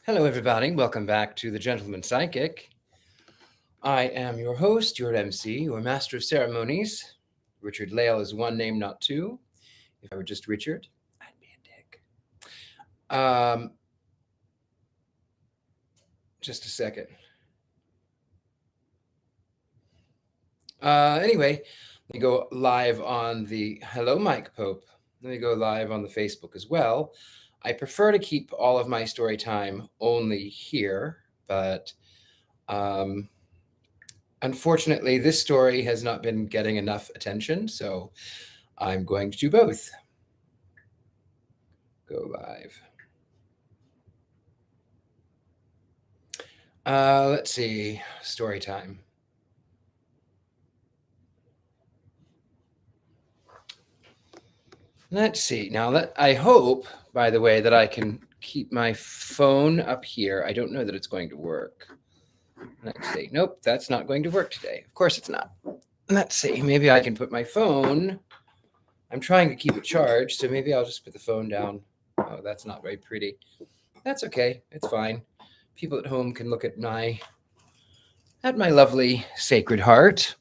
Hello, everybody. Welcome back to the Gentleman Psychic. I am your host, your MC, your master of ceremonies. Richard Lale is one name, not two. If I were just Richard, I'd be a dick. Um, just a second. Anyway, let me go live on the Hello, Mike Pope. Let me go live on the Facebook as well. I prefer to keep all of my story time only here, but um, unfortunately, this story has not been getting enough attention, so I'm going to do both. Go live. Let's see. Story time. Let's see. Now, I hope, by the way, that I can keep my phone up here. I don't know that it's going to work. Let's see. Nope, that's not going to work today. Of course it's not. Let's see. Maybe I can put my phone. I'm trying to keep it charged, so maybe I'll just put the phone down. Oh, that's not very pretty. That's okay. It's fine. People at home can look at my lovely Sacred Heart.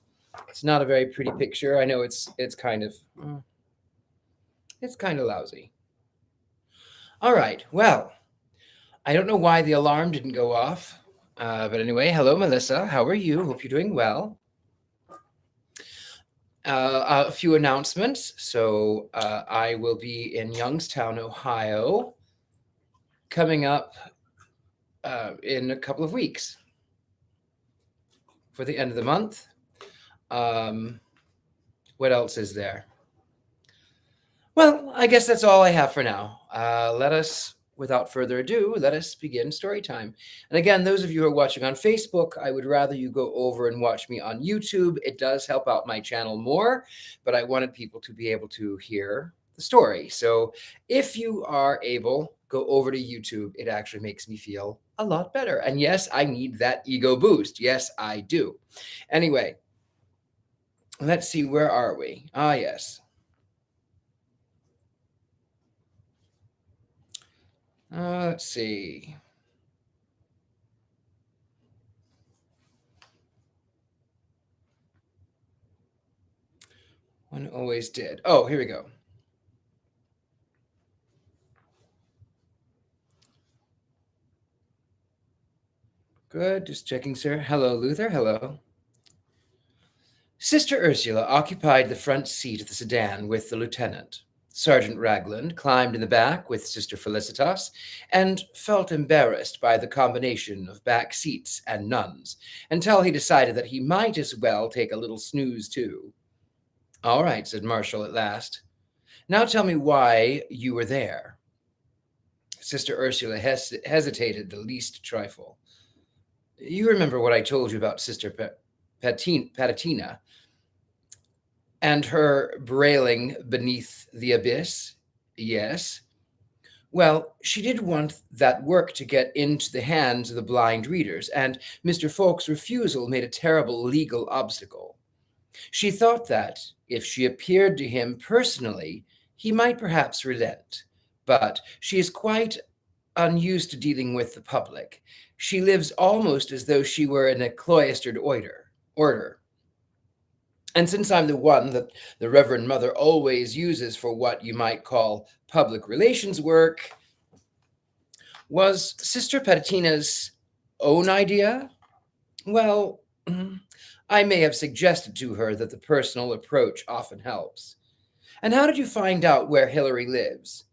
It's not a very pretty picture. I know it's kind of lousy. All right. Well, I don't know why the alarm didn't go off. But anyway, hello, Melissa. How are you? Hope you're doing well. A few announcements. So I will be in Youngstown, Ohio, coming up in a couple of weeks for the end of the month. What else is there? Well, I guess that's all I have for now. Without further ado, let us begin story time. And again, those of you who are watching on Facebook, I would rather you go over and watch me on YouTube. It does help out my channel more, but I wanted people to be able to hear the story. So if you are able, go over to YouTube. It actually makes me feel a lot better. And yes, I need that ego boost. Yes, I do. Anyway, let's see, where are we? Ah, yes. Let's see. One always did. Oh, here we go. Good. Just checking, sir. Hello, Luther. Hello. Sister Ursula occupied the front seat of the sedan with the lieutenant. Sergeant Ragland climbed in the back with Sister Felicitas and felt embarrassed by the combination of back seats and nuns until he decided that he might as well take a little snooze too. All right, said Marshall at last. Now tell me why you were there. Sister Ursula hesitated the least trifle. You remember what I told you about Sister Patatina and her brailing beneath the abyss? Yes. Well, she did want that work to get into the hands of the blind readers, and Mr. Folk's refusal made a terrible legal obstacle. She thought that, if she appeared to him personally, he might perhaps relent. But she is quite unused to dealing with the public. She lives almost as though she were in a cloistered order. And since I'm the one that the Reverend Mother always uses for what you might call public relations work, was Sister Petitina's own idea? Well, I may have suggested to her that the personal approach often helps. And how did you find out where Hilary lives?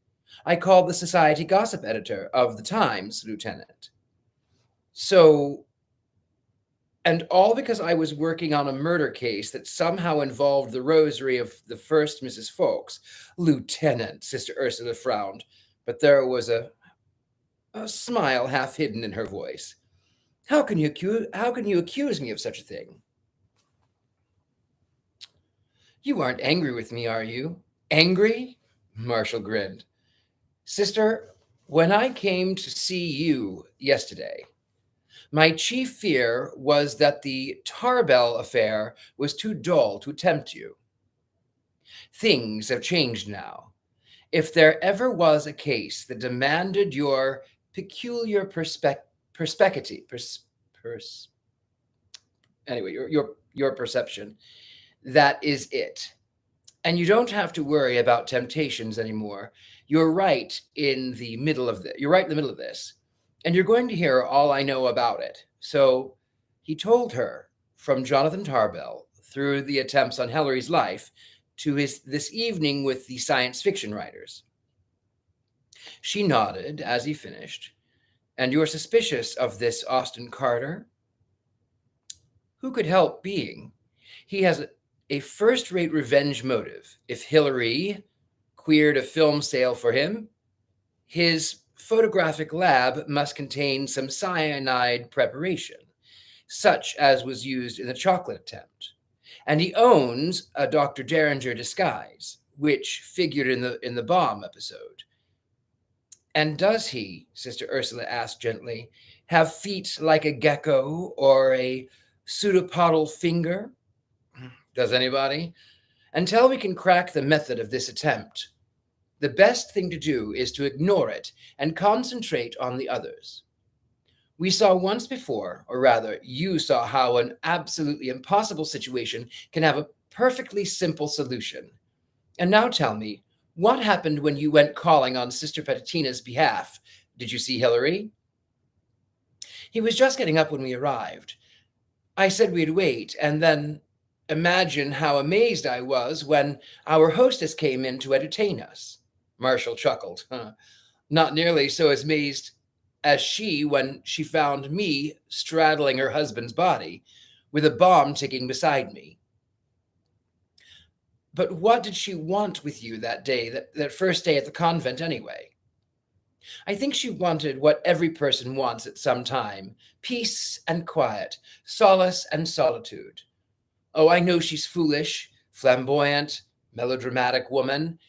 I called the society gossip editor of the Times, Lieutenant. So, and all because I was working on a murder case that somehow involved the rosary of the first Mrs. Folks. Lieutenant, Sister Ursula frowned, but there was a smile half hidden in her voice. How can you accuse me of such a thing? You aren't angry with me, are you? Angry? Marshall grinned. Sister, when I came to see you yesterday, my chief fear was that the Tarbell affair was too dull to tempt you. Things have changed now. If there ever was a case that demanded your peculiar perspective, pers- anyway, your perception. That is it. And you don't have to worry about temptations anymore. You're right in the middle of this. You're right in the middle of this. And you're going to hear all I know about it. So he told her from Jonathan Tarbell through the attempts on Hillary's life to his this evening with the science fiction writers. She nodded as he finished. And you're suspicious of this Austin Carter? Who could help being? He has a first rate revenge motive. If Hillary queered a film sale for him, his photographic lab must contain some cyanide preparation, such as was used in the chocolate attempt. And he owns a Dr. Derringer disguise, which figured in the bomb episode. And does he, Sister Ursula asked gently, have feet like a gecko or a pseudopodal finger? Does anybody? Until we can crack the method of this attempt, the best thing to do is to ignore it and concentrate on the others. We saw once before, or rather, you saw how an absolutely impossible situation can have a perfectly simple solution. And now tell me, what happened when you went calling on Sister Petitina's behalf? Did you see Hillary? He was just getting up when we arrived. I said we'd wait, and then imagine how amazed I was when our hostess came in to entertain us. Marshall chuckled. Not nearly so amazed as she when she found me straddling her husband's body, with a bomb ticking beside me. But what did she want with you that day, that first day at the convent anyway? I think she wanted what every person wants at some time: peace and quiet, solace and solitude. Oh, I know she's foolish, flamboyant, melodramatic woman,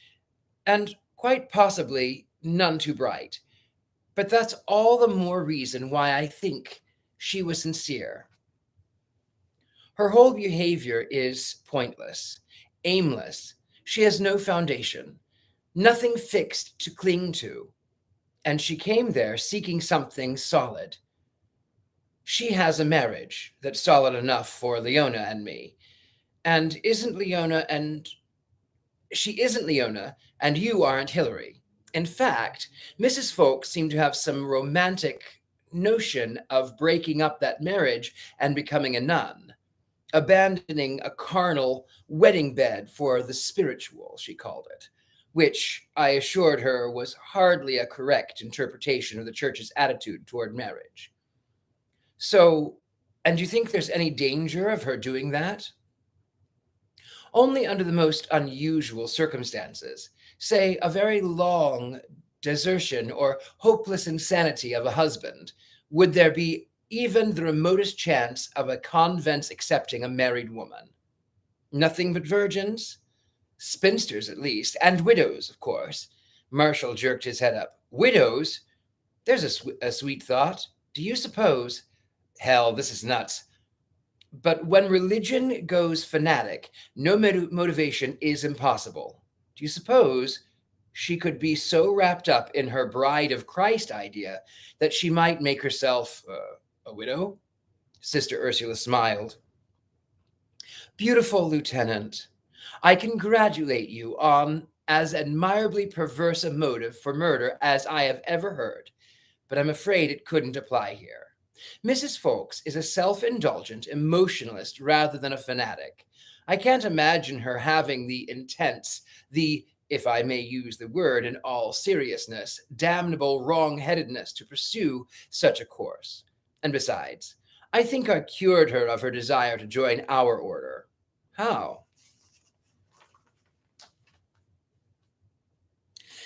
and quite possibly none too bright. But that's all the more reason why I think she was sincere. Her whole behavior is pointless, aimless. She has no foundation, nothing fixed to cling to. And she came there seeking something solid. She has a marriage that's solid enough for Leona and me. And isn't Leona and she isn't Leona, and you aren't Hillary. In fact, Mrs. Folks seemed to have some romantic notion of breaking up that marriage and becoming a nun, abandoning a carnal wedding bed for the spiritual, she called it, which I assured her was hardly a correct interpretation of the church's attitude toward marriage. So, and you think there's any danger of her doing that? Only under the most unusual circumstances, say a very long desertion or hopeless insanity of a husband, would there be even the remotest chance of a convent's accepting a married woman. Nothing but virgins? Spinsters, at least, and widows, of course. Marshall jerked his head up. Widows? There's a sweet thought. Do you suppose? Hell, this is nuts. But when religion goes fanatic, no motivation is impossible. Do you suppose she could be so wrapped up in her Bride of Christ idea that she might make herself a widow? Sister Ursula smiled. Beautiful Lieutenant, I congratulate you on as admirably perverse a motive for murder as I have ever heard, but I'm afraid it couldn't apply here. Mrs. Folks is a self-indulgent emotionalist rather than a fanatic. I can't imagine her having the intense, if I may use the word in all seriousness, damnable wrong-headedness to pursue such a course. And besides, I think I cured her of her desire to join our order. How?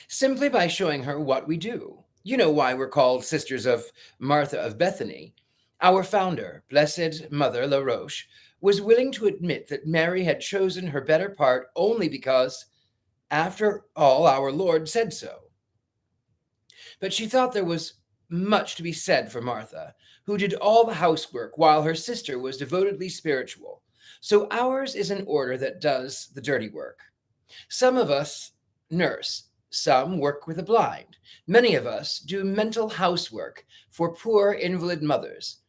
Simply by showing her what we do. You know why we're called Sisters of Martha of Bethany. Our founder, Blessed Mother La Roche, was willing to admit that Mary had chosen her better part only because, after all, our Lord said so. But she thought there was much to be said for Martha, who did all the housework while her sister was devotedly spiritual. So ours is an order that does the dirty work. Some of us nurse, Some work with the blind. Many of us do mental housework for poor invalid mothers.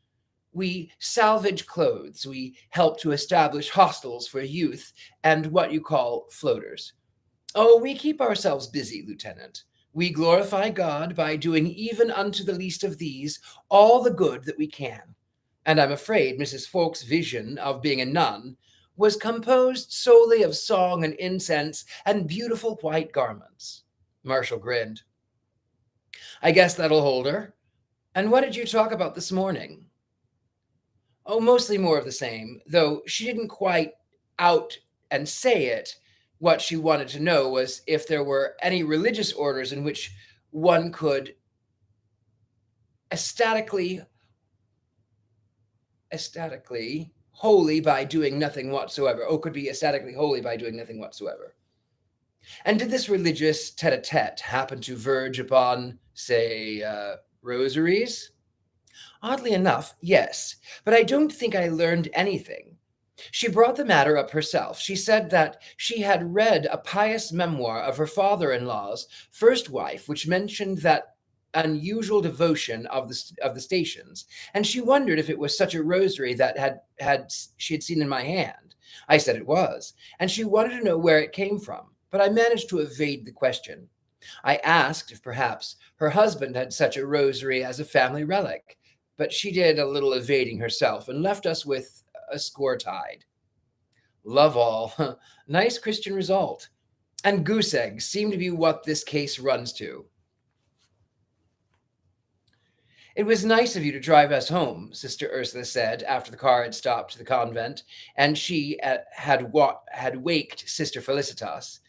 We salvage clothes. We help to establish hostels for youth and what you call floaters. Oh, we keep ourselves busy, Lieutenant. We glorify God by doing even unto the least of these all the good that we can. And I'm afraid Mrs. Fawkes' vision of being a nun was composed solely of song and incense and beautiful white garments. Marshall grinned. I guess that'll hold her. And what did you talk about this morning? Oh, mostly more of the same, though she didn't quite out and say it. What she wanted to know was if there were any religious orders in which one could ecstatically holy by doing nothing whatsoever. Oh, could be ecstatically holy by doing nothing whatsoever. And did this religious tete-a-tete happen to verge upon, say, rosaries? Oddly enough, yes, but I don't think I learned anything. She brought the matter up herself. She said that she had read a pious memoir of her father-in-law's first wife, which mentioned that unusual devotion of the stations, and she wondered if it was such a rosary that she had seen in my hand. I said it was, and she wanted to know where it came from, but I managed to evade the question. I asked if perhaps her husband had such a rosary as a family relic, but she did a little evading herself and left us with a score tied. Love all. Nice Christian result. And goose eggs seem to be what this case runs to. It was nice of you to drive us home, Sister Ursula said after the car had stopped to the convent, and she had waked Sister Felicitas.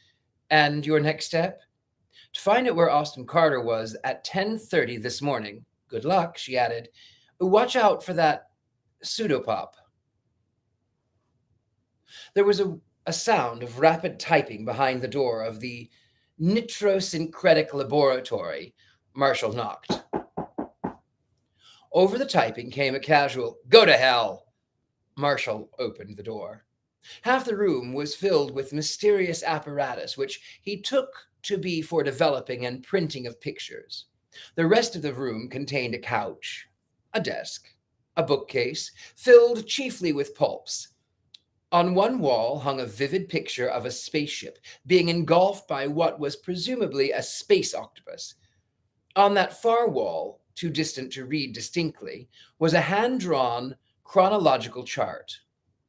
And your next step? To find out where Austin Carter was at 10:30 this morning. Good luck, she added. Watch out for that pseudopop. There was a sound of rapid typing behind the door of the nitrosyncretic laboratory. Marshall knocked. Over the typing came a casual, "Go to hell!" Marshall opened the door. Half the room was filled with mysterious apparatus, which he took to be for developing and printing of pictures. The rest of the room contained a couch, a desk, a bookcase, filled chiefly with pulps. On one wall hung a vivid picture of a spaceship being engulfed by what was presumably a space octopus. On that far wall, too distant to read distinctly, was a hand-drawn chronological chart.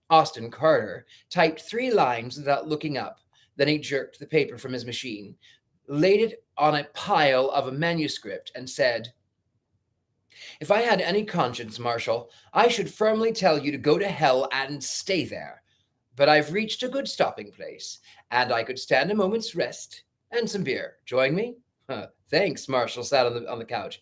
Austin Carter typed 3 lines without looking up. Then he jerked the paper from his machine, laid it on a pile of a manuscript, and said, "If I had any conscience, Marshall, I should firmly tell you to go to hell and stay there. But I've reached a good stopping place, and I could stand a moment's rest and some beer. Join me?" Thanks, Marshall sat on the couch.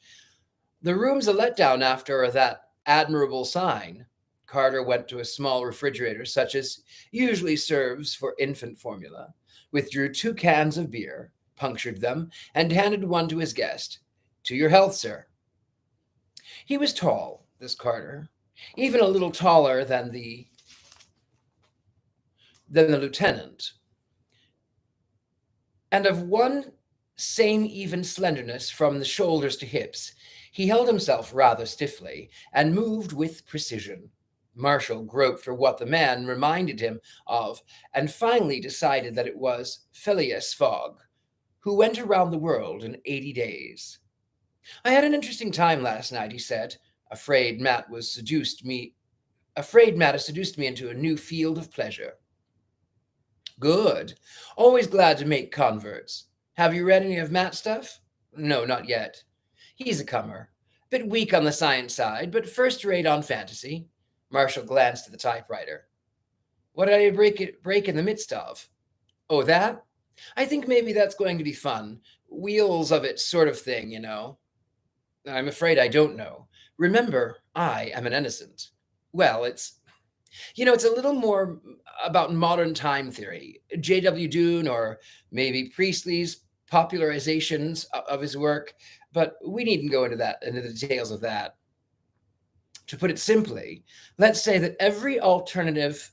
The room's a letdown after that admirable sign. Carter went to a small refrigerator, such as usually serves for infant formula, withdrew 2 cans of beer, punctured them, and handed one to his guest. "To your health, sir." He was tall, this Carter, even a little taller than the lieutenant, and of one same even slenderness from the shoulders to hips. He held himself rather stiffly and moved with precision. Marshall groped for what the man reminded him of, and finally decided that it was Phileas Fogg, who went around the world in 80 days. "I had an interesting time last night," he said. Afraid Matt has seduced me into a new field of pleasure." "Good. Always glad to make converts. Have you read any of Matt's stuff?" "No, not yet. He's a comer. Bit weak on the science side, but first rate on fantasy." Marshall glanced at the typewriter. "What did I break in the midst of?" "Oh, that? I think maybe that's going to be fun. Wheels of it sort of thing, you know." "I'm afraid I don't know. Remember, I am an innocent." "Well, it's a little more about modern time theory. J.W. Dune or maybe Priestley's popularizations of his work, but we needn't go into the details of that. To put it simply, let's say that every alternative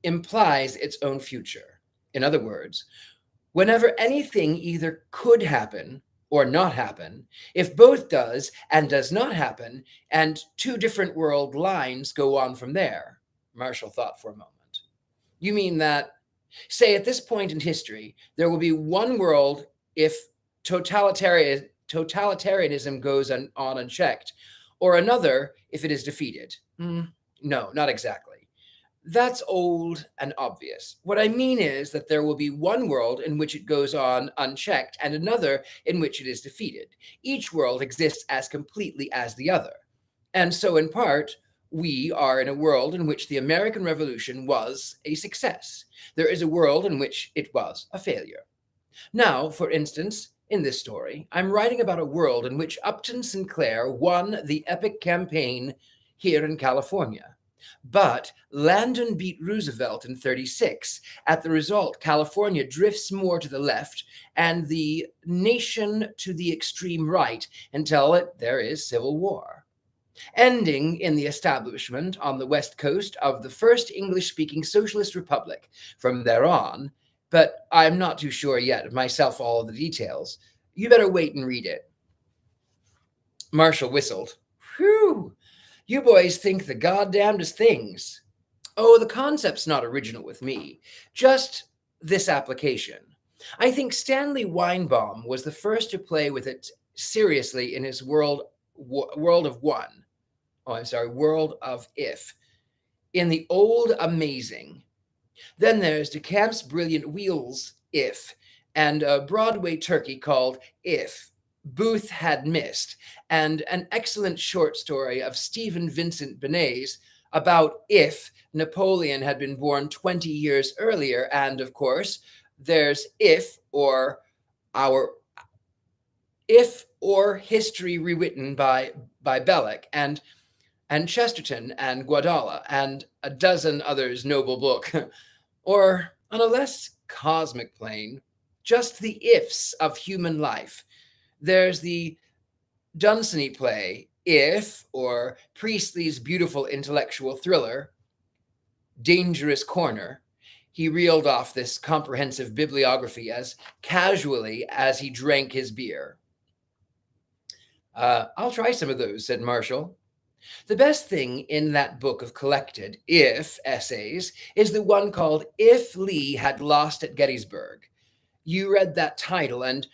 implies its own future. In other words, Whenever anything either could happen or not happen, if both does and does not happen, and two different world lines go on from there. Marshall thought for a moment. You mean that, say, at this point in history, there will be one world if totalitarianism goes on unchecked, or another if it is defeated? No, not exactly. That's old and obvious. What I mean is that there will be one world in which it goes on unchecked and another in which it is defeated. Each world exists as completely as the other. And so, in part, we are in a world in which the American Revolution was a success. There is a world in which it was a failure. Now, for instance, in this story, I'm writing about a world in which Upton Sinclair won the epic campaign here in California. But Landon beat Roosevelt in 36. At the result, California drifts more to the left and the nation to the extreme right until there is civil war, ending in the establishment on the west coast of the first English-speaking socialist republic from there on. But I'm not too sure yet myself all of the details. You better wait and read it. Marshall whistled. Whew! You boys think the goddamnedest things. Oh, the concept's not original with me, just this application. I think Stanley Weinbaum was the first to play with it seriously in his World of One. Oh, I'm sorry, World of If. In the old Amazing. Then there's DeCamp's brilliant Wheels If, and a Broadway turkey called If Booth Had Missed, and an excellent short story of Stephen Vincent Benet's about if Napoleon had been born 20 years earlier. And of course, there's If or History Rewritten by Belloc, and Chesterton and Guadala, and a dozen others noble book. Or, on a less cosmic plane, just the ifs of human life. There's the Dunsany play, If, or Priestley's beautiful intellectual thriller, Dangerous Corner. He reeled off this comprehensive bibliography as casually as he drank his beer. I'll try some of those, said Marshall. The best thing in that book of collected If essays is the one called If Lee Had Lost at Gettysburg. You read that title and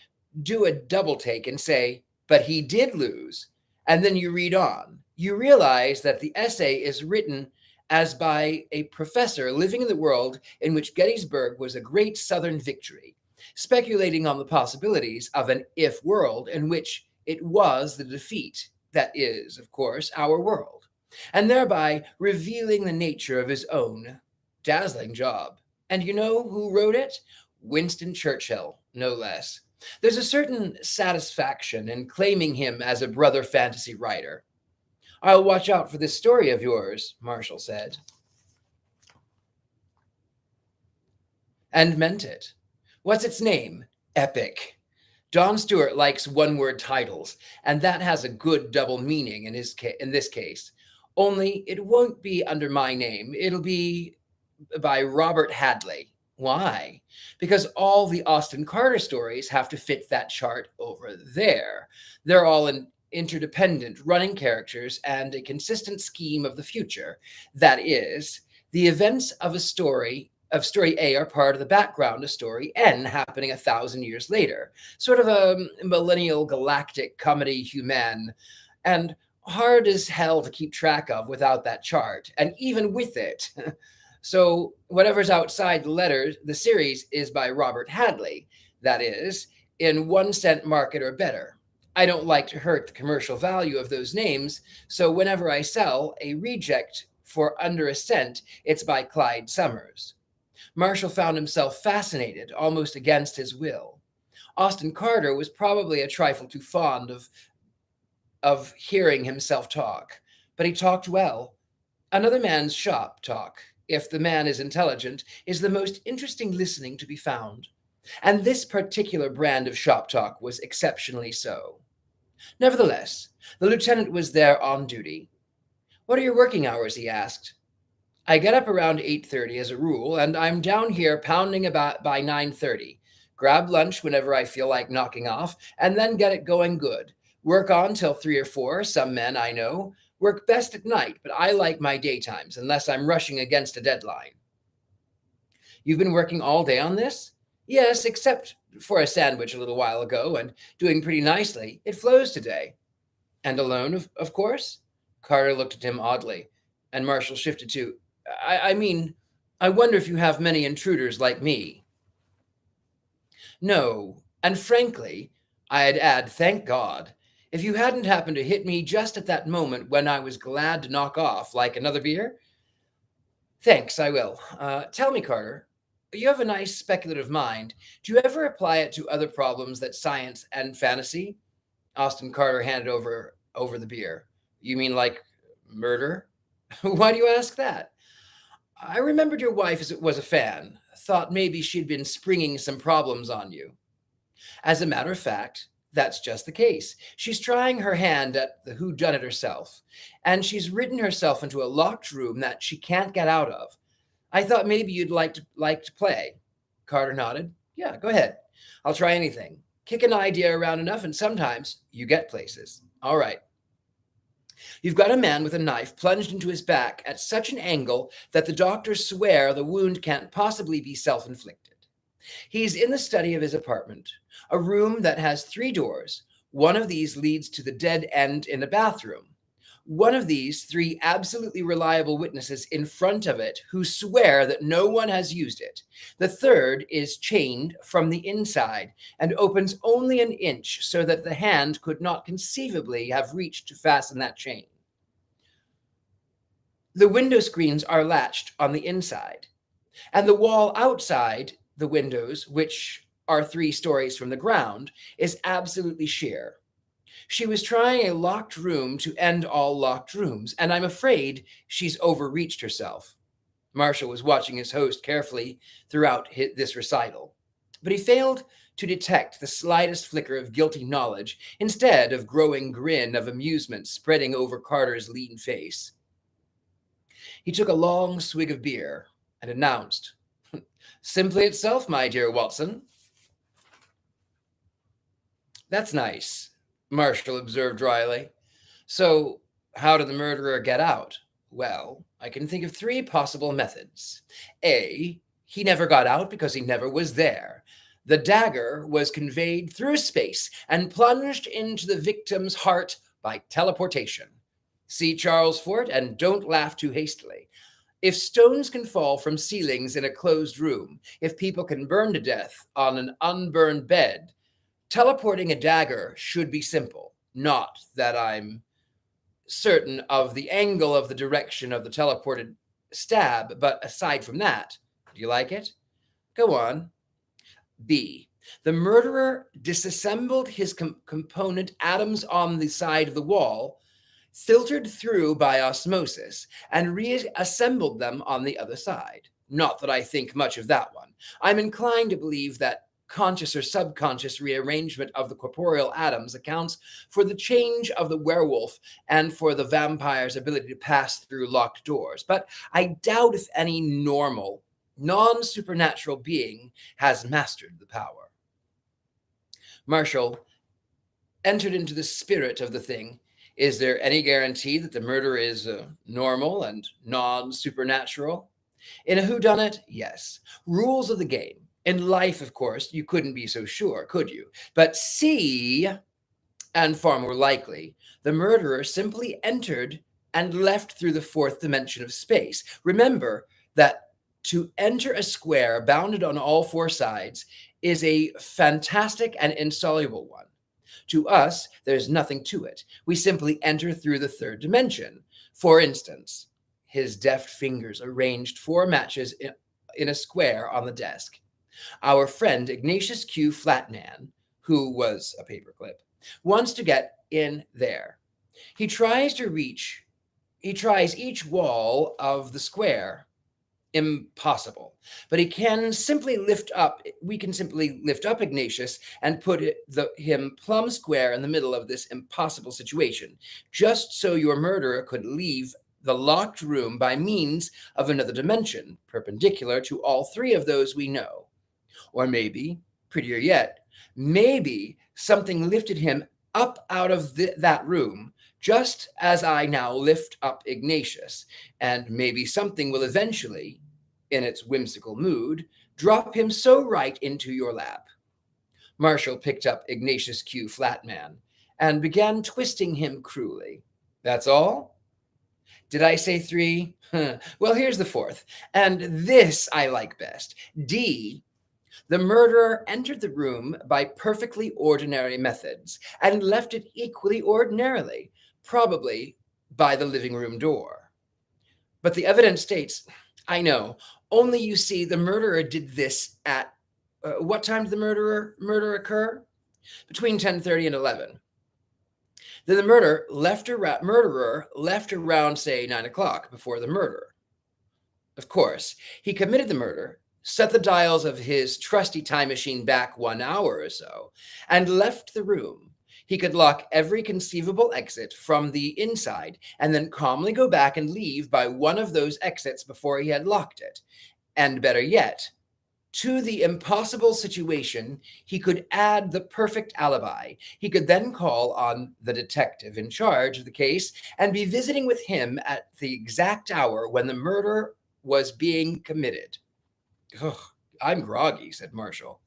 do a double take and say, but he did lose. And then you read on. You realize that the essay is written as by a professor living in the world in which Gettysburg was a great Southern victory, speculating on the possibilities of an if world in which it was the defeat that is, of course, our world, and thereby revealing the nature of his own. Dazzling job. And you know who wrote it? Winston Churchill, no less. There's a certain satisfaction in claiming him as a brother fantasy writer. I'll watch out for this story of yours, Marshall said. And meant it. What's its name? Epic. Don Stewart likes one-word titles, and that has a good double meaning in this case. Only it won't be under my name. It'll be by Robert Hadley. Why? Because all the Austin Carter stories have to fit that chart over there. They're all interdependent running characters and a consistent scheme of the future. That is, the events of story A are part of the background of story N happening 1,000 years later. Sort of a millennial galactic comedy humaine, and hard as hell to keep track of without that chart, and even with it. So whatever's outside the series is by Robert Hadley. That is, in 1 cent market or better. I don't like to hurt the commercial value of those names, so whenever I sell a reject for under a cent, it's by Clyde Summers. Marshall found himself fascinated, almost against his will. Austin Carter was probably a trifle too fond of hearing himself talk, but he talked well. Another man's shop talk, if the man is intelligent, is the most interesting listening to be found. And this particular brand of shop talk was exceptionally so. Nevertheless, the lieutenant was there on duty. What are your working hours? He asked. I get up around 8:30 as a rule, and I'm down here pounding about by 9:30. grab lunch whenever I feel like knocking off, and then get it going good. Work on till 3 or 4. Some men I know work best at night, but I like my daytimes unless I'm rushing against a deadline. You've been working all day on this? Yes, except for a sandwich a little while ago, and doing pretty nicely. It flows today. And alone, of course? Carter looked at him oddly, and Marshall shifted to, I mean, I wonder if you have many intruders like me. No, and frankly, I'd add, thank God. If you hadn't happened to hit me just at that moment when I was glad to knock off, like another beer? Thanks, I will. Tell me, Carter, you have a nice speculative mind. Do you ever apply it to other problems that science and fantasy? Austin Carter handed over the beer. You mean like murder? Why do you ask that? I remembered your wife was a fan. Thought maybe she'd been springing some problems on you. As a matter of fact, that's just the case. She's trying her hand at the whodunit herself, and she's written herself into a locked room that she can't get out of. I thought maybe you'd like to play. Carter nodded. Yeah, go ahead. I'll try anything. Kick an idea around enough, and sometimes you get places. All right. You've got a man with a knife plunged into his back at such an angle that the doctors swear the wound can't possibly be self-inflicted. He's in the study of his apartment, a room that has 3 doors. One of these leads to the dead end in a bathroom. One of these 3 absolutely reliable witnesses in front of it who swear that no one has used it. The third is chained from the inside and opens only an inch so that the hand could not conceivably have reached to fasten that chain. The window screens are latched on the inside, and the wall outside the windows, which are 3 stories from the ground, is absolutely sheer. She was trying a locked room to end all locked rooms, and I'm afraid she's overreached herself. Marshall was watching his host carefully throughout this recital, but he failed to detect the slightest flicker of guilty knowledge, instead of growing grin of amusement spreading over Carter's lean face. He took a long swig of beer and announced, Simply itself, my dear Watson. That's nice, Marshall observed dryly. So, how did the murderer get out? Well, I can think of 3 possible methods. A, he never got out because he never was there. The dagger was conveyed through space and plunged into the victim's heart by teleportation. See Charles Fort and don't laugh too hastily. If stones can fall from ceilings in a closed room, if people can burn to death on an unburned bed, teleporting a dagger should be simple. Not that I'm certain of the angle of the direction of the teleported stab, but aside from that, do you like it? Go on. B. The murderer disassembled his component atoms on the side of the wall, filtered through by osmosis, and reassembled them on the other side. Not that I think much of that one. I'm inclined to believe that conscious or subconscious rearrangement of the corporeal atoms accounts for the change of the werewolf and for the vampire's ability to pass through locked doors. But I doubt if any normal, non-supernatural being has mastered the power. Marshall entered into the spirit of the thing. Is there any guarantee that the murder is normal and non-supernatural? In a whodunit, yes. Rules of the game. In life, of course, you couldn't be so sure, could you? But C, and far more likely, the murderer simply entered and left through the 4th dimension of space. Remember that to enter a square bounded on all 4 sides is a fantastic and insoluble one. To us, there's nothing to it. We simply enter through the 3rd dimension. For instance, his deft fingers arranged 4 matches in a square on the desk. Our friend Ignatius Q. Flatman, who was a paperclip, wants to get in there. He tries each wall of the square. Impossible. But we can simply lift up Ignatius and put him plumb square in the middle of this impossible situation, just so your murderer could leave the locked room by means of another dimension, perpendicular to all 3 of those we know. Or maybe Prettier yet, maybe something lifted him up out of that room, just as I now lift up Ignatius, and maybe something will eventually, in its whimsical mood, drop him so right into your lap. Marshall picked up Ignatius Q. Flatman and began twisting him cruelly. That's all? Did I say three? Well, here's the fourth, and this I like best. D. The murderer entered the room by perfectly ordinary methods and left it equally ordinarily, probably by the living room door. But the evidence states, I know, only you see the murderer did this at what time did the murder occur? Between 10:30 and 11. Then the murderer left around, say, 9 o'clock before the murder. Of course, he committed the murder, set the dials of his trusty time machine back 1 hour or so, and left the room. He could lock every conceivable exit from the inside and then calmly go back and leave by one of those exits before he had locked it. And better yet, to the impossible situation, he could add the perfect alibi. He could then call on the detective in charge of the case and be visiting with him at the exact hour when the murder was being committed. Ugh, I'm groggy, said Marshall.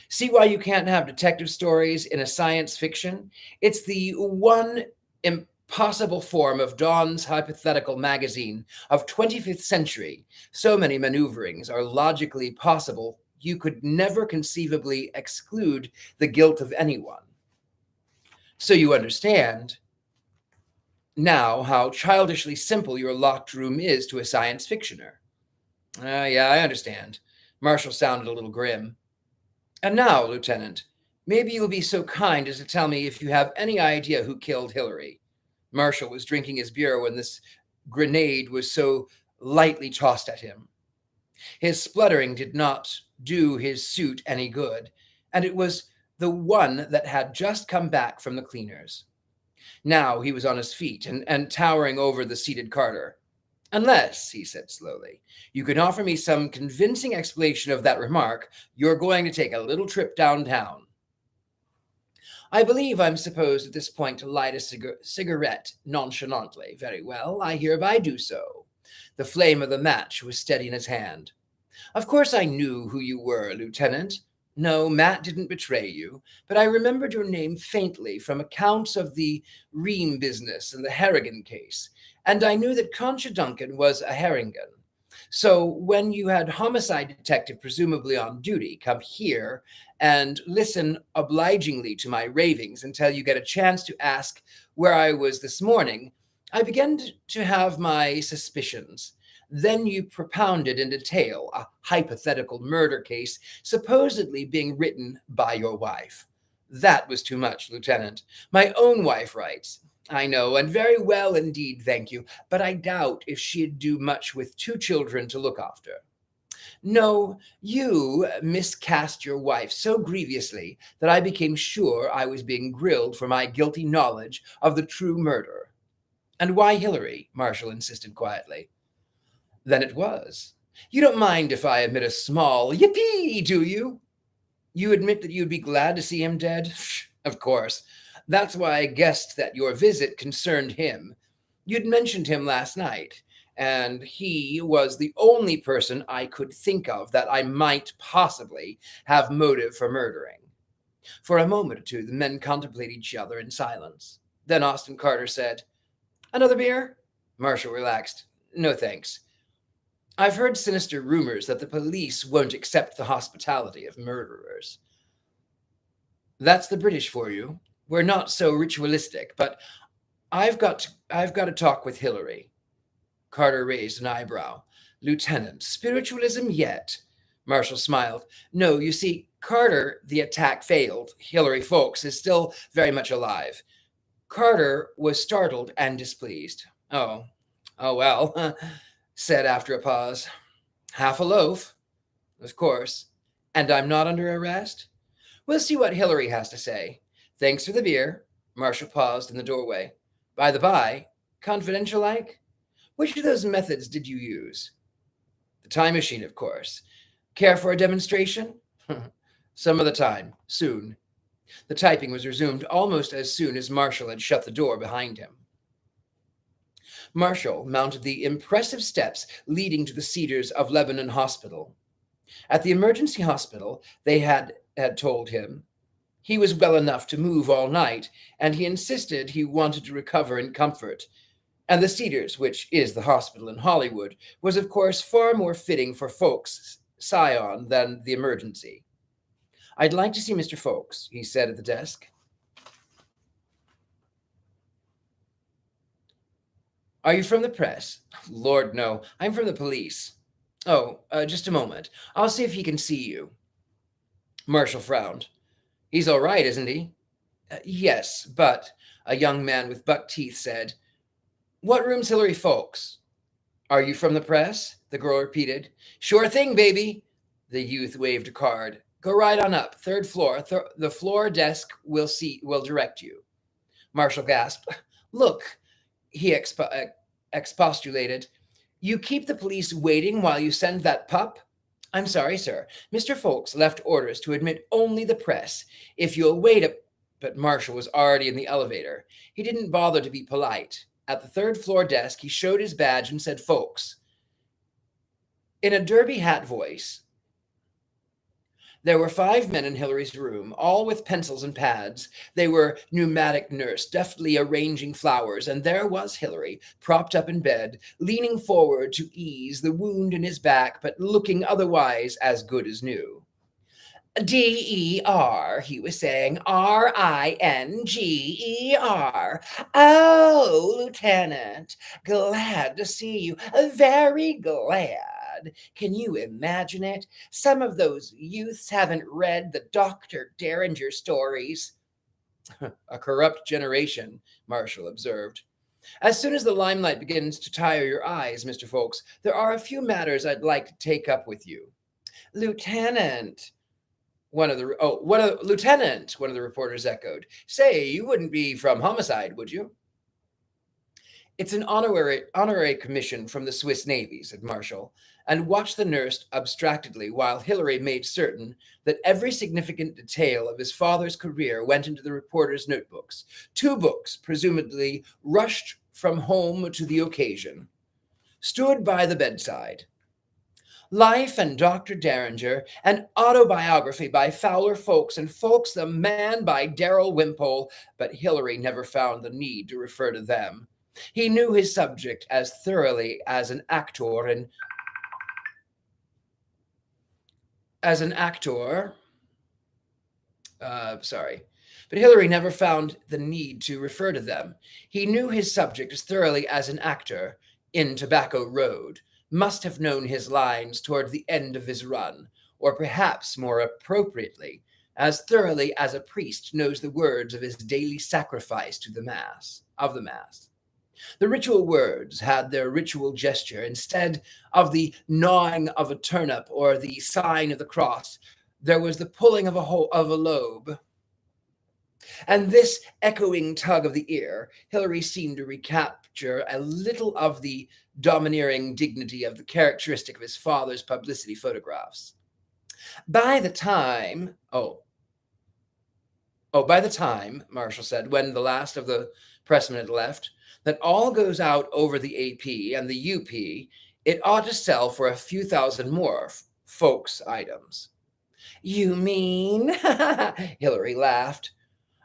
See why you can't have detective stories in a science fiction? It's the one impossible form of Dawn's hypothetical magazine of 25th century. So many maneuverings are logically possible, you could never conceivably exclude the guilt of anyone. So you understand now how childishly simple your locked room is to a science fictioner. Yeah, I understand. Marshall sounded a little grim. And now, Lieutenant, maybe you'll be so kind as to tell me if you have any idea who killed Hillary. Marshall was drinking his beer when this grenade was so lightly tossed at him. His spluttering did not do his suit any good, and it was the one that had just come back from the cleaners. Now he was on his feet and towering over the seated Carter. Unless, he said slowly, you can offer me some convincing explanation of that remark, you're going to take a little trip downtown. I believe I'm supposed at this point to light a cigarette nonchalantly. Very well, I hereby do so. The flame of the match was steady in his hand. Of course I knew who you were, Lieutenant. No, Matt didn't betray you, but I remembered your name faintly from accounts of the Ream business and the Harrigan case, and I knew that Concha Duncan was a Harrigan. So when you had homicide detective presumably on duty come here and listen obligingly to my ravings until you get a chance to ask where I was this morning, I began to have my suspicions. Then you propounded in detail a hypothetical murder case supposedly being written by your wife. That was too much, Lieutenant. My own wife writes. I know, and very well indeed, thank you, but I doubt if she'd do much with 2 children to look after. No, you miscast your wife so grievously that I became sure I was being grilled for my guilty knowledge of the true murder. And why Hillary? Marshall insisted quietly. Then it was. You don't mind if I admit a small yippee, do you? You admit that you'd be glad to see him dead? Of course. That's why I guessed that your visit concerned him. You'd mentioned him last night, and he was the only person I could think of that I might possibly have motive for murdering. For a moment or two, the men contemplated each other in silence. Then Austin Carter said, Another beer? Marshall relaxed. No thanks. I've heard sinister rumors that the police won't accept the hospitality of murderers. That's the British for you. We're not so ritualistic, but I've got to talk with Hillary. Carter raised an eyebrow. Lieutenant, spiritualism yet? Marshall smiled. No, you see, Carter, the attack failed. Hillary Folks is still very much alive. Carter was startled and displeased. Oh well, said after a pause. Half a loaf, of course. And I'm not under arrest? We'll see what Hillary has to say. Thanks for the beer. Marshall paused in the doorway. By the by, confidential like? Which of those methods did you use? The time machine, of course. Care for a demonstration? Some of the time, soon. The typing was resumed almost as soon as Marshall had shut the door behind him. Marshall mounted the impressive steps leading to the Cedars of Lebanon Hospital. At the emergency hospital, they had told him he was well enough to move all night, and he insisted he wanted to recover in comfort. And the Cedars, which is the hospital in Hollywood, was of course far more fitting for Folks' scion than the emergency. I'd like to see Mr. Folks, he said at the desk. Are you from the press? Lord, no. I'm from the police. Oh, just a moment. I'll see if he can see you. Marshall frowned. He's all right, isn't he? Yes, but, a young man with buck teeth said, What room's Hillary Folks? Are you from the press? The girl repeated. Sure thing, baby. The youth waved a card. Go right on up, third floor. The floor desk will direct you. Marshall gasped. Look, he expostulated. You keep the police waiting while you send that pup? I'm sorry, sir. Mr. Folks left orders to admit only the press. If you'll wait a... But Marshall was already in the elevator. He didn't bother to be polite. At the third floor desk, he showed his badge and said, Folks. In a derby hat voice, there were 5 men in Hillary's room, all with pencils and pads. They were pneumatic nurse, deftly arranging flowers, and there was Hillary, propped up in bed, leaning forward to ease the wound in his back, but looking otherwise as good as new. D-E-R, he was saying, R-I-N-G-E-R. Oh, Lieutenant, glad to see you, very glad. Can you imagine it? Some of those youths haven't read the Dr. Derringer stories. A corrupt generation, Marshall observed. As soon as the limelight begins to tire your eyes, Mr. Folks, there are a few matters I'd like to take up with you. Lieutenant, Lieutenant, one of the reporters echoed. Say, you wouldn't be from homicide, would you? It's an honorary commission from the Swiss Navy, said Marshall, and watched the nurse abstractedly while Hillary made certain that every significant detail of his father's career went into the reporter's notebooks. 2 books, presumably rushed from home to the occasion, stood by the bedside. Life and Dr. Derringer, an autobiography by Fowler Folks, and Folks the Man by Darrell Wimpole, but Hillary never found the need to refer to them. He knew his subject as thoroughly as an actor but Hillary never found the need to refer to them. He knew his subject as thoroughly as an actor in Tobacco Road must have known his lines toward the end of his run, or perhaps more appropriately, as thoroughly as a priest knows the words of his daily sacrifice to the Mass. The ritual words had their ritual gesture. Instead of the gnawing of a turnip or the sign of the cross, there was the pulling of a lobe. And this echoing tug of the ear, Hillary seemed to recapture a little of the domineering dignity of the characteristic of his father's publicity photographs. By the time, Marshall said, when the last of the pressmen had left, that all goes out over the AP and the UP, it ought to sell for a few thousand more Folks items. You mean? Hillary laughed.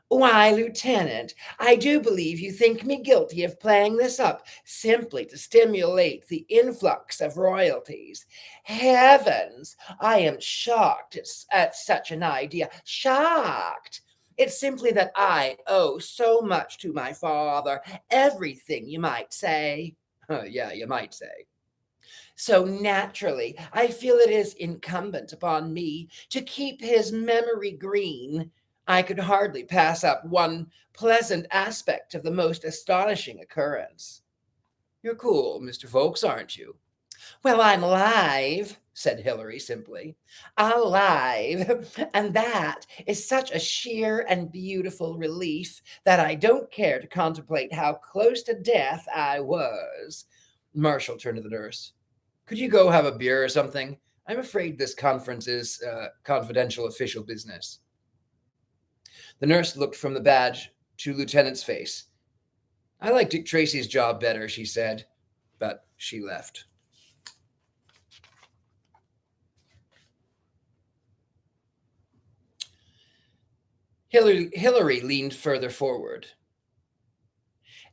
Why, Lieutenant, I do believe you think me guilty of playing this up simply to stimulate the influx of royalties. Heavens, I am shocked at such an idea. Shocked. It's simply that I owe so much to my father. Everything, you might say. Yeah, you might say. So naturally, I feel it is incumbent upon me to keep his memory green. I could hardly pass up one pleasant aspect of the most astonishing occurrence. You're cool, Mr. Folks, aren't you? Well, I'm alive, said Hillary simply. Alive, and that is such a sheer and beautiful relief that I don't care to contemplate how close to death I was. Marshall turned to the nurse. Could you go have a beer or something? I'm afraid this conference is confidential official business. The nurse looked from the badge to Lieutenant's face. I like Dick Tracy's job better, she said, but she left. Hillary leaned further forward.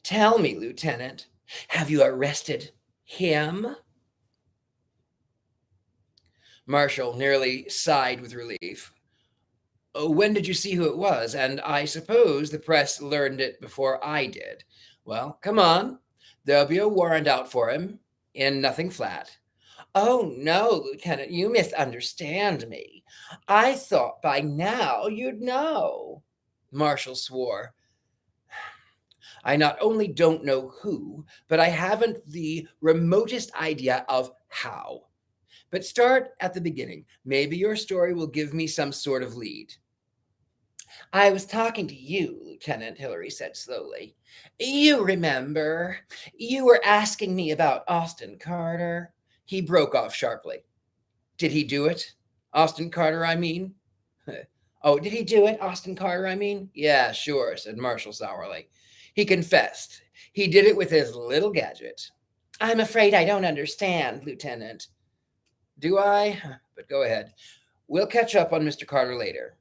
Tell me, Lieutenant, have you arrested him? Marshall nearly sighed with relief. Oh, when did you see who it was? And I suppose the press learned it before I did. Well, come on. There'll be a warrant out for him in Nothing Flat. Oh, no, Lieutenant, you misunderstand me. I thought by now you'd know. Marshall swore. I not only don't know who, but I haven't the remotest idea of how. But start at the beginning. Maybe your story will give me some sort of lead. I was talking to you, Lieutenant, Hillary said slowly. You remember, you were asking me about Austin Carter. He broke off sharply. Did he do it? Austin Carter, I mean? Oh, did he do it, Austin Carter, I mean? Yeah, sure, said Marshall sourly. He confessed. He did it with his little gadget. I'm afraid I don't understand, Lieutenant. Do I? But go ahead. We'll catch up on Mr. Carter later.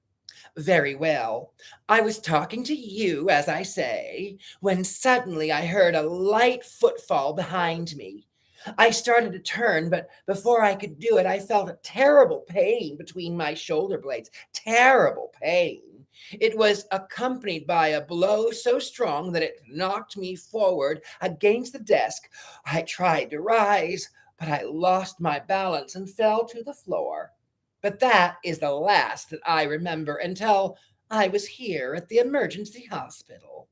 Very well. I was talking to you, as I say, when suddenly I heard a light footfall behind me. I started to turn, but before I could do it, I felt a terrible pain between my shoulder blades. Terrible pain. It was accompanied by a blow so strong that it knocked me forward against the desk. I tried to rise, but I lost my balance and fell to the floor. But that is the last that I remember until I was here at the emergency hospital.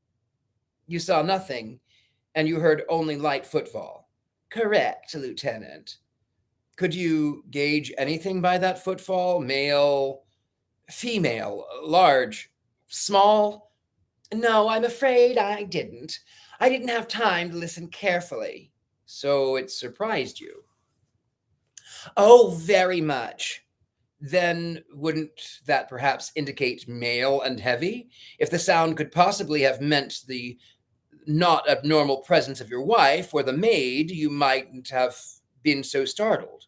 You saw nothing, and you heard only light footfall. Correct, Lieutenant. Could you gauge anything by that footfall? Male, female, large, small? No, I'm afraid I didn't. I didn't have time to listen carefully. So it surprised you? Oh, very much. Then wouldn't that perhaps indicate male and heavy? If the sound could possibly have meant the not abnormal presence of your wife or the maid, you mightn't have been so startled.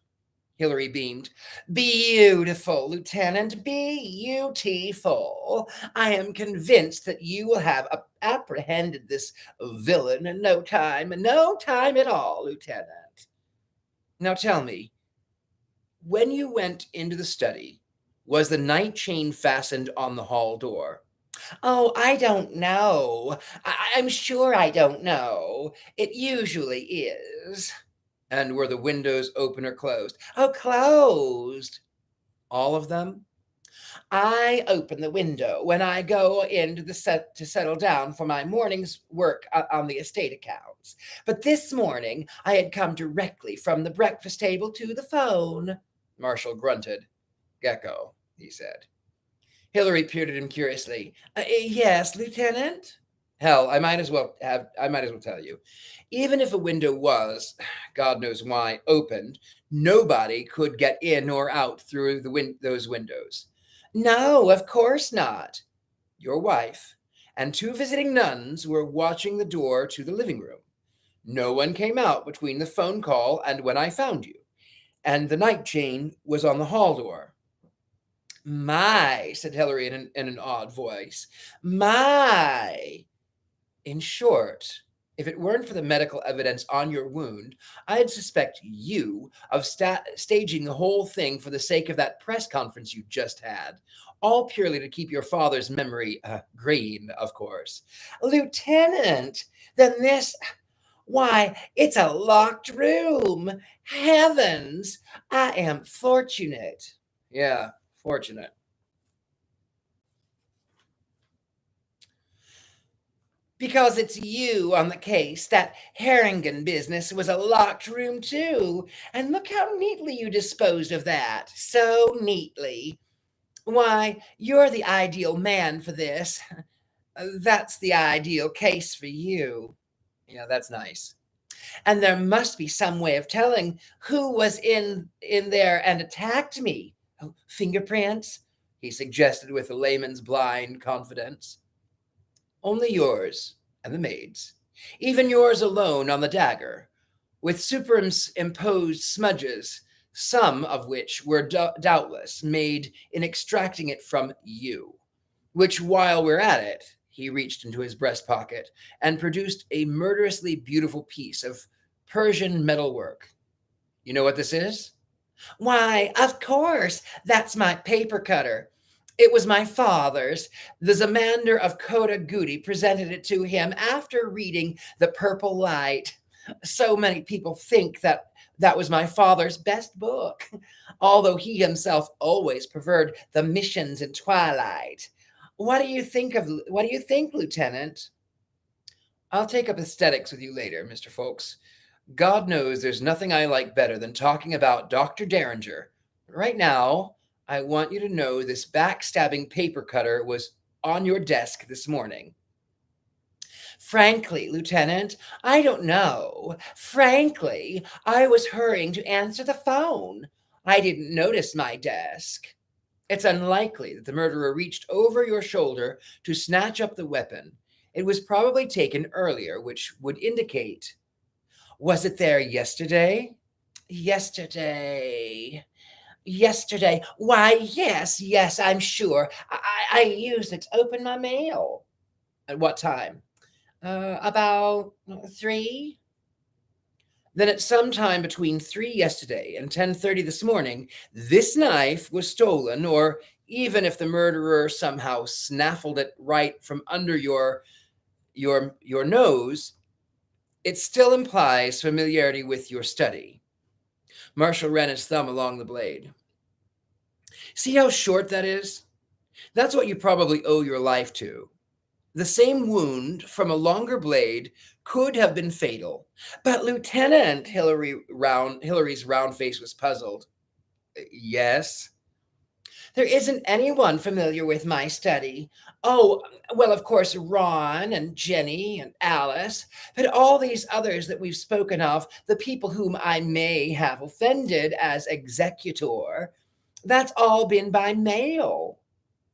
Hilary beamed. Beautiful, Lieutenant, beautiful. I am convinced that you will have apprehended this villain in no time at all, Lieutenant. Now tell me, when you went into the study, was the night chain fastened on the hall door? Oh, I don't know. I'm sure I don't know. It usually is. And were the windows open or closed? Oh, closed. All of them? I open the window when I go into the set to settle down for my morning's work on the estate accounts. But this morning I had come directly from the breakfast table to the phone. Marshall grunted. Gecko, he said. Hillary peered at him curiously. Yes, Lieutenant? Hell, I might as well tell you. Even if a window was, God knows why, opened, nobody could get in or out through those windows. No, of course not. Your wife and two visiting nuns were watching the door to the living room. No one came out between the phone call and when I found you, and the night chain was on the hall door. My, said Hilary in an odd voice. My. In short, if it weren't for the medical evidence on your wound, I'd suspect you of staging the whole thing for the sake of that press conference you just had. All purely to keep your father's memory green, of course. Lieutenant, then this. Why, it's a locked room. Heavens, I am fortunate. Yeah, fortunate. Because it's you on the case. That Harrington business was a locked room, too. And look how neatly you disposed of that. So neatly. Why, you're the ideal man for this. That's the ideal case for you. Yeah, that's nice. And there must be some way of telling who was in there and attacked me. Oh, fingerprints? He suggested with a layman's blind confidence. Only yours and the maid's. Even yours alone on the dagger, with superimposed smudges, some of which were doubtless made in extracting it from you. Which, while we're at it, he reached into his breast pocket and produced a murderously beautiful piece of Persian metalwork. You know what this is? Why, of course, that's my paper cutter. It was my father's. The Zamander of Kota Gudi presented it to him after reading The Purple Light. So many people think that that was my father's best book, although he himself always preferred The Missions in Twilight. What do you think, Lieutenant? I'll take up aesthetics with you later, Mr. Folks. God knows there's nothing I like better than talking about Dr. Derringer. But right now, I want you to know this backstabbing paper cutter was on your desk this morning. Frankly, Lieutenant, I don't know. Frankly, I was hurrying to answer the phone. I didn't notice my desk. It's unlikely that the murderer reached over your shoulder to snatch up the weapon. It was probably taken earlier, which would indicate. Was it there yesterday? Yesterday. Yesterday. Why, yes, I'm sure. I used it to open my mail. At what time? About 3? Then at some time between 3 yesterday and 10:30 this morning, this knife was stolen, or even if the murderer somehow snaffled it right from under your nose, it still implies familiarity with your study. Marshall ran his thumb along the blade. See how short that is? That's what you probably owe your life to. The same wound from a longer blade could have been fatal. But Lieutenant, Hillary's round face was puzzled. Yes? There isn't anyone familiar with my study. Oh, well, of course, Ron and Jenny and Alice, but all these others that we've spoken of, the people whom I may have offended as executor, that's all been by mail.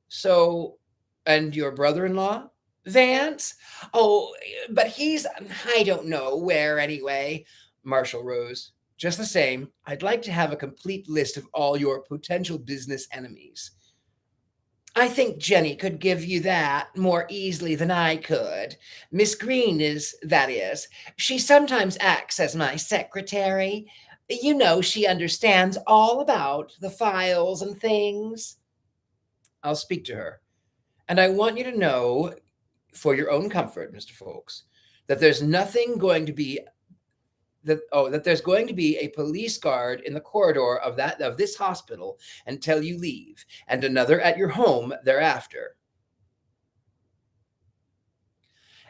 So, and your brother-in-law? Vance? Oh, but he's, I don't know where anyway. Marshall rose. Just the same, I'd like to have a complete list of all your potential business enemies. I think Jenny could give you that more easily than I could. Miss Green that is. She sometimes acts as my secretary. You know, she understands all about the files and things. I'll speak to her. And I want you to know, for your own comfort, Mr. Folks, that there's nothing going to be that there's going to be a police guard in the corridor of this hospital until you leave, and another at your home thereafter.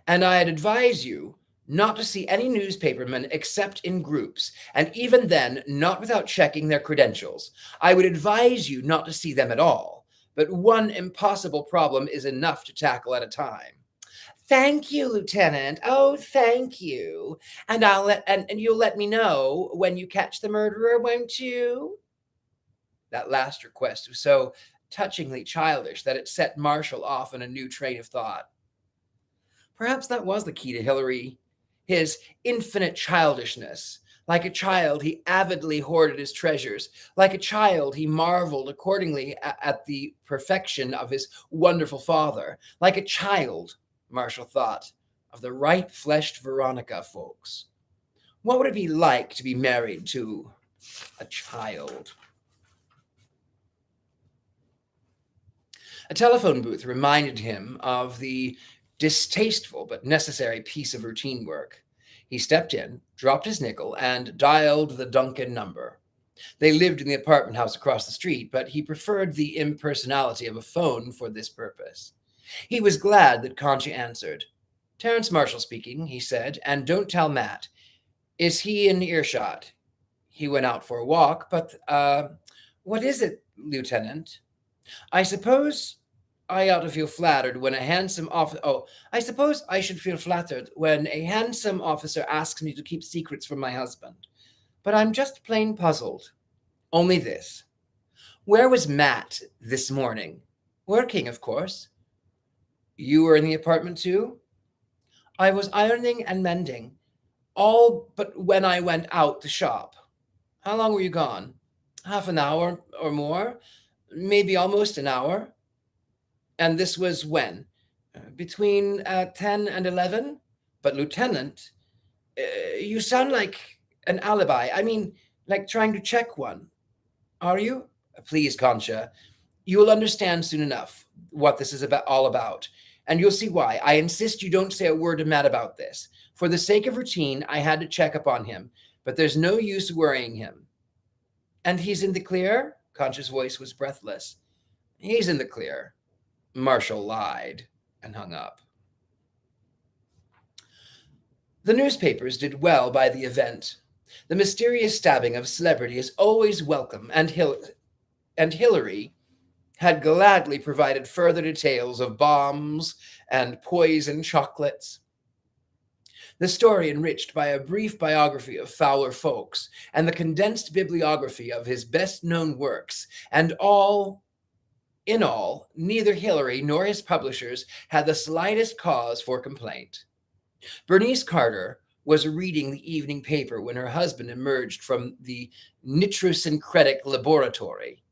And I'd advise you not to see any newspapermen except in groups, and even then, not without checking their credentials. I would advise you not to see them at all, but one impossible problem is enough to tackle at a time. Thank you, Lieutenant. Oh, thank you. And you'll let me know when you catch the murderer, won't you? That last request was so touchingly childish that it set Marshall off on a new train of thought. Perhaps that was the key to Hillary, his infinite childishness. Like a child, he avidly hoarded his treasures. Like a child, he marveled accordingly at the perfection of his wonderful father. Like a child, Marshall thought of the right-fleshed Veronica folks. What would it be like to be married to a child? A telephone booth reminded him of the distasteful but necessary piece of routine work. He stepped in, dropped his nickel, and dialed the Duncan number. They lived in the apartment house across the street, but he preferred the impersonality of a phone for this purpose. He was glad that Concha answered. Terrence Marshall speaking, he said, and don't tell Matt. Is he in earshot? He went out for a walk, but, what is it, Lieutenant? I suppose I ought to feel flattered when a handsome officer. Oh, I suppose I should feel flattered when a handsome officer asks me to keep secrets from my husband. But I'm just plain puzzled. Only this. Where was Matt this morning? Working, of course. You were in the apartment too? I was ironing and mending, all but when I went out to shop. How long were you gone? Half an hour or more? Maybe almost an hour. And this was when? Between 10 and 11? But, Lieutenant, you sound like an alibi. I mean, like trying to check one. Are you? Please, Concha. You will understand soon enough what this is all about, and you'll see why. I insist you don't say a word to Matt about this. For the sake of routine, I had to check up on him, but there's no use worrying him. And he's in the clear? Concha's voice was breathless. He's in the clear. Marshall lied and hung up. The newspapers did well by the event. The mysterious stabbing of celebrity is always welcome, and Hillary had gladly provided further details of bombs and poison chocolates. The story enriched by a brief biography of Fowler Folks and the condensed bibliography of his best-known works, and in all, neither Hillary nor his publishers had the slightest cause for complaint. Bernice Carter was reading the evening paper when her husband emerged from the nitrosyncretic laboratory.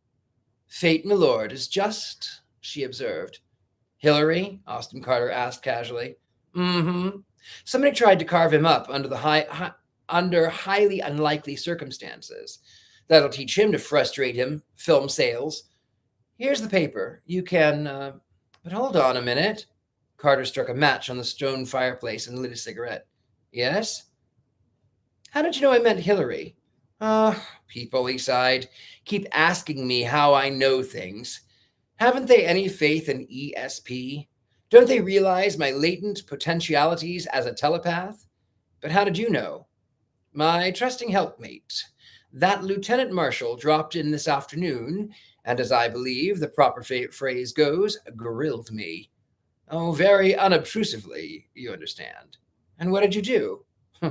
Fate, my lord, is just, she observed. Hillary? Austin Carter asked casually. Mm-hmm. Somebody tried to carve him up under highly unlikely circumstances. That'll teach him to frustrate him, film sales. Here's the paper. You can, but hold on a minute. Carter struck a match on the stone fireplace and lit a cigarette. Yes? How did you know I meant Hillary? People, he sighed, keep asking me how I know things. Haven't they any faith in ESP? Don't they realize my latent potentialities as a telepath? But how did you know? My trusting helpmate. That Lieutenant Marshall dropped in this afternoon, and as I believe the proper phrase goes, grilled me. Oh, very unobtrusively, you understand. And what did you do?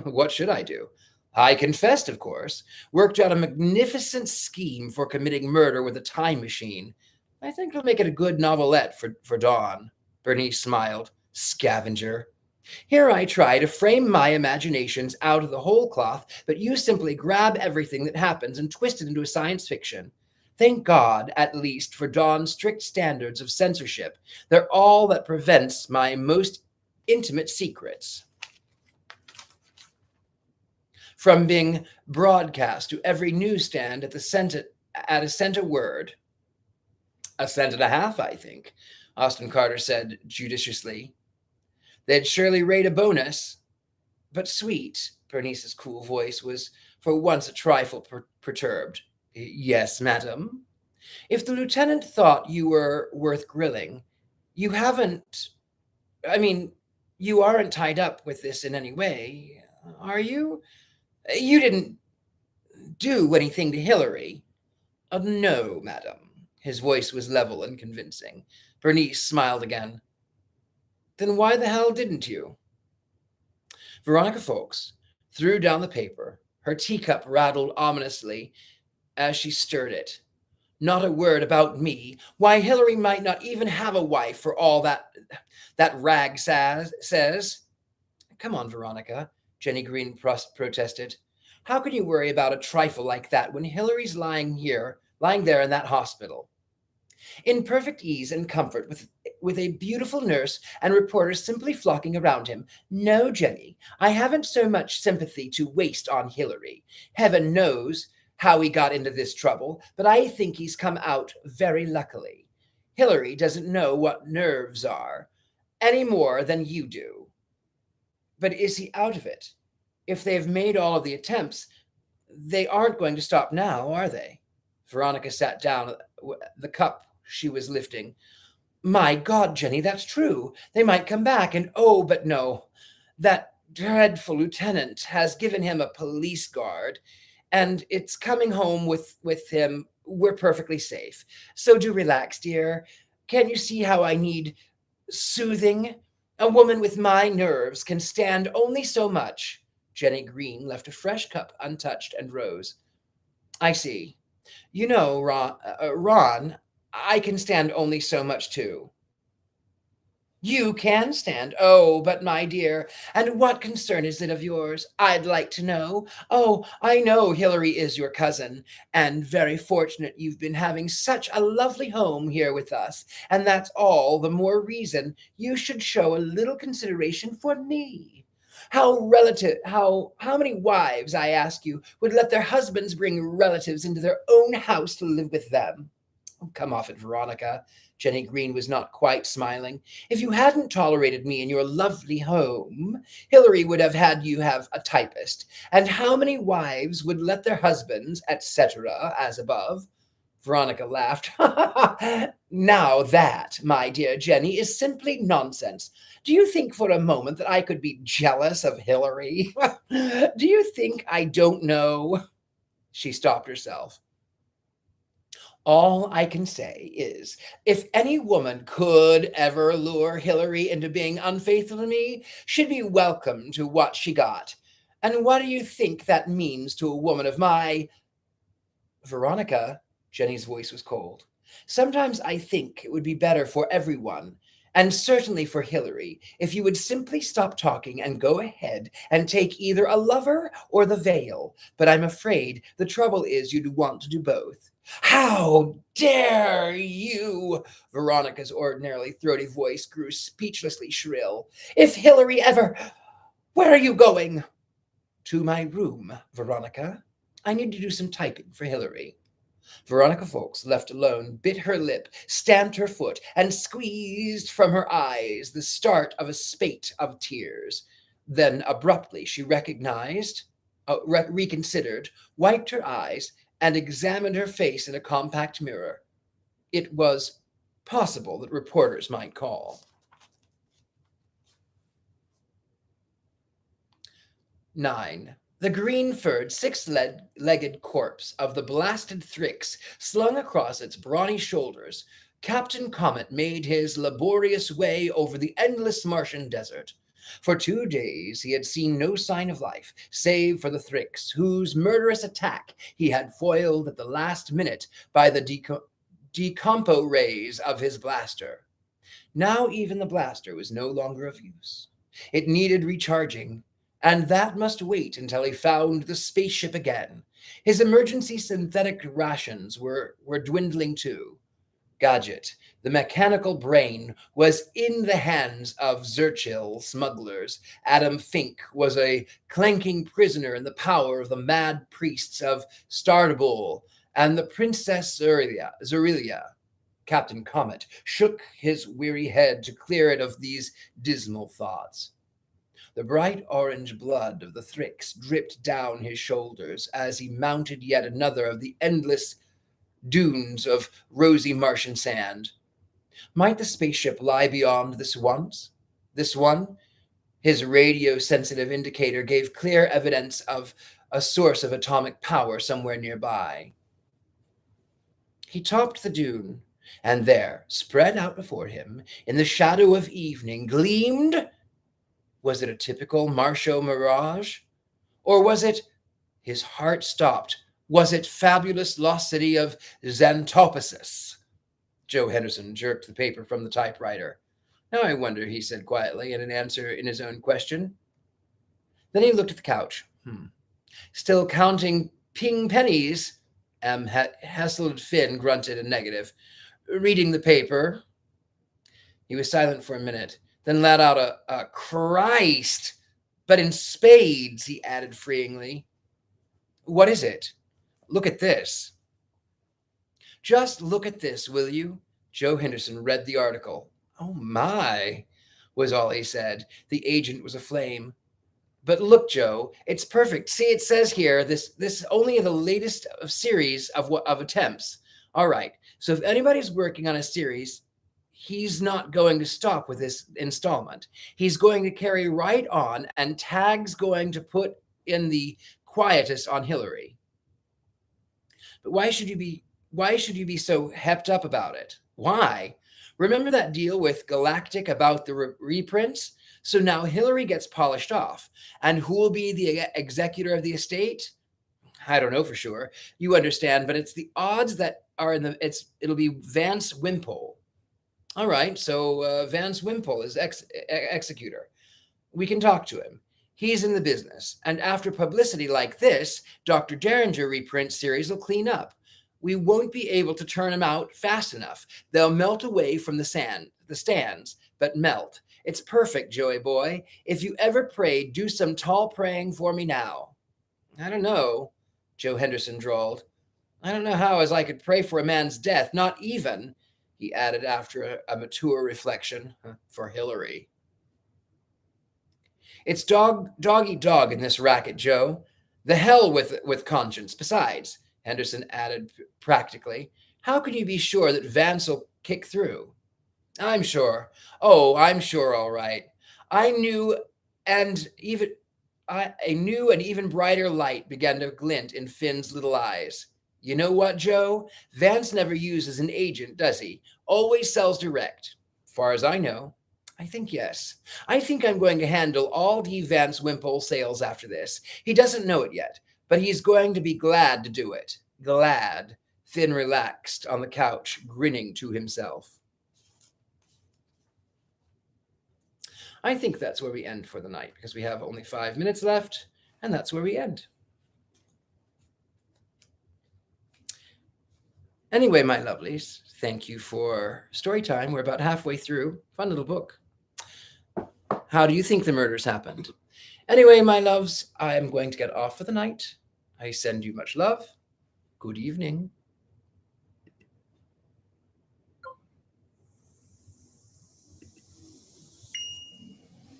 What should I do? I confessed, of course, worked out a magnificent scheme for committing murder with a time machine. I think it'll make it a good novelette for Dawn. Bernice smiled. Scavenger. Here I try to frame my imaginations out of the whole cloth, but you simply grab everything that happens and twist it into a science fiction. Thank God, at least, for Dawn's strict standards of censorship. They're all that prevents my most intimate secrets from being broadcast to every newsstand at a cent a word. A cent and a half, I think, Austin Carter said judiciously. They'd surely rate a bonus. But sweet, Bernice's cool voice was for once a trifle perturbed. Yes, madam. If the lieutenant thought you were worth grilling, you aren't tied up with this in any way, are you? You didn't do anything to Hillary. No, madam. His voice was level and convincing. Bernice smiled again. Then why the hell didn't you? Veronica Folks threw down the paper. Her teacup rattled ominously as she stirred it. Not a word about me. Why, Hillary might not even have a wife for all that rag says. Come on, Veronica, Jenny Green protested. How can you worry about a trifle like that when Hillary's lying there in that hospital? In perfect ease and comfort, with a beautiful nurse and reporters simply flocking around him. No, Jenny, I haven't so much sympathy to waste on Hillary. Heaven knows how he got into this trouble, but I think he's come out very luckily. Hillary doesn't know what nerves are, any more than you do. But is he out of it? If they've made all of the attempts, they aren't going to stop now, are they? Veronica sat down, the cup she was lifting. My God, Jenny, that's true. They might come back, and oh, but no. That dreadful lieutenant has given him a police guard, and it's coming home with him. We're perfectly safe. So do relax, dear. Can you see how I need soothing? A woman with my nerves can stand only so much. Jenny Green left a fresh cup untouched and rose. I see. You know, Ron, I can stand only so much too. You can stand. Oh, but my dear, and what concern is it of yours? I'd like to know. Oh, I know Hilary is your cousin, and very fortunate you've been having such a lovely home here with us, and that's all the more reason you should show a little consideration for me. How many wives, I ask you, would let their husbands bring relatives into their own house to live with them? Oh, come off it, Veronica. Jenny Green was not quite smiling. If you hadn't tolerated me in your lovely home, Hilary would have had you have a typist. And how many wives would let their husbands, etc., as above? Veronica laughed. Now that, my dear Jenny, is simply nonsense. Do you think for a moment that I could be jealous of Hilary? Do you think I don't know? She stopped herself. All I can say is, if any woman could ever lure Hilary into being unfaithful to me, she'd be welcome to what she got. And what do you think that means to a woman of my... Veronica, Jenny's voice was cold. Sometimes I think it would be better for everyone, and certainly for Hilary, if you would simply stop talking and go ahead and take either a lover or the veil. But I'm afraid the trouble is you'd want to do both. How dare you? Veronica's ordinarily throaty voice grew speechlessly shrill. If Hilary ever... Where are you going? To my room, Veronica. I need to do some typing for Hilary. Veronica Folks, left alone, bit her lip, stamped her foot, and squeezed from her eyes the start of a spate of tears. Then abruptly she reconsidered, wiped her eyes, and examined her face in a compact mirror. It was possible that reporters might call. 9. The green-furred, six-legged corpse of the blasted Thrix slung across its brawny shoulders, Captain Comet made his laborious way over the endless Martian desert. For 2 days he had seen no sign of life, save for the Thrix, whose murderous attack he had foiled at the last minute by the decompo rays of his blaster. Now even the blaster was no longer of use. It needed recharging, and that must wait until he found the spaceship again. His emergency synthetic rations were dwindling too. Gadget, the mechanical brain, was in the hands of Zurchill smugglers. Adam Fink was a clanking prisoner in the power of the mad priests of Stardabul and the Princess Zurilia. Captain Comet shook his weary head to clear it of these dismal thoughts. The bright orange blood of the Thrix dripped down his shoulders as he mounted yet another of the endless dunes of rosy Martian sand. Might the spaceship lie beyond this once? This one? His radio-sensitive indicator gave clear evidence of a source of atomic power somewhere nearby. He topped the dune, and there, spread out before him, in the shadow of evening, gleamed... Was it a typical Martian mirage? Or was it... His heart stopped. Was it fabulous lost city of Xanthoposis? Joe Henderson jerked the paper from the typewriter. Now I wonder, he said quietly, in an answer in his own question. Then he looked at the couch. Still counting ping pennies? Hassled Finn grunted a negative. Reading the paper. He was silent for a minute, then let out a Christ, but in spades, he added freeingly. What is it? Look at this. Just look at this, will you? Joe Henderson read the article. Oh my, was all he said. The agent was aflame. But look, Joe, it's perfect. See, it says here, this is only the latest of series of attempts. All right, so if anybody's working on a series, he's not going to stop with this installment. He's going to carry right on, and Tag's going to put in the quietus on Hilary. But why should you be so hepped up about it? Why? Remember that deal with Galactic about the reprints? So now Hillary gets polished off. And who will be the executor of the estate? I don't know for sure. You understand, but it's the odds that are in the it'll be Vance Wimpole. All right, so Vance Wimpole is executor. We can talk to him. He's in the business, and after publicity like this, Dr. Derringer reprint series will clean up. We won't be able to turn them out fast enough. They'll melt away from the stands, but melt. It's perfect, Joey boy. If you ever prayed, do some tall praying for me now. I don't know, Joe Henderson drawled. I don't know how as I could pray for a man's death, not even, he added after a mature reflection, for Hillary. It's dog eat dog in this racket, Joe. The hell with conscience. Besides, Henderson added practically, how can you be sure that Vance will kick through? I'm sure. Oh, I'm sure, all right. I knew, and even a new and even brighter light began to glint in Finn's little eyes. You know what, Joe? Vance never uses an agent, does he? Always sells direct. Far as I know. I think yes. I think I'm going to handle all the Vance Wimpole sales after this. He doesn't know it yet, but he's going to be glad to do it. Glad. Finn relaxed on the couch, grinning to himself. I think that's where we end for the night because we have only 5 minutes left, and that's where we end. Anyway, my lovelies, thank you for story time. We're about halfway through. Fun little book. How do you think the murders happened? Anyway, my loves, I am going to get off for the night. I send you much love. Good evening.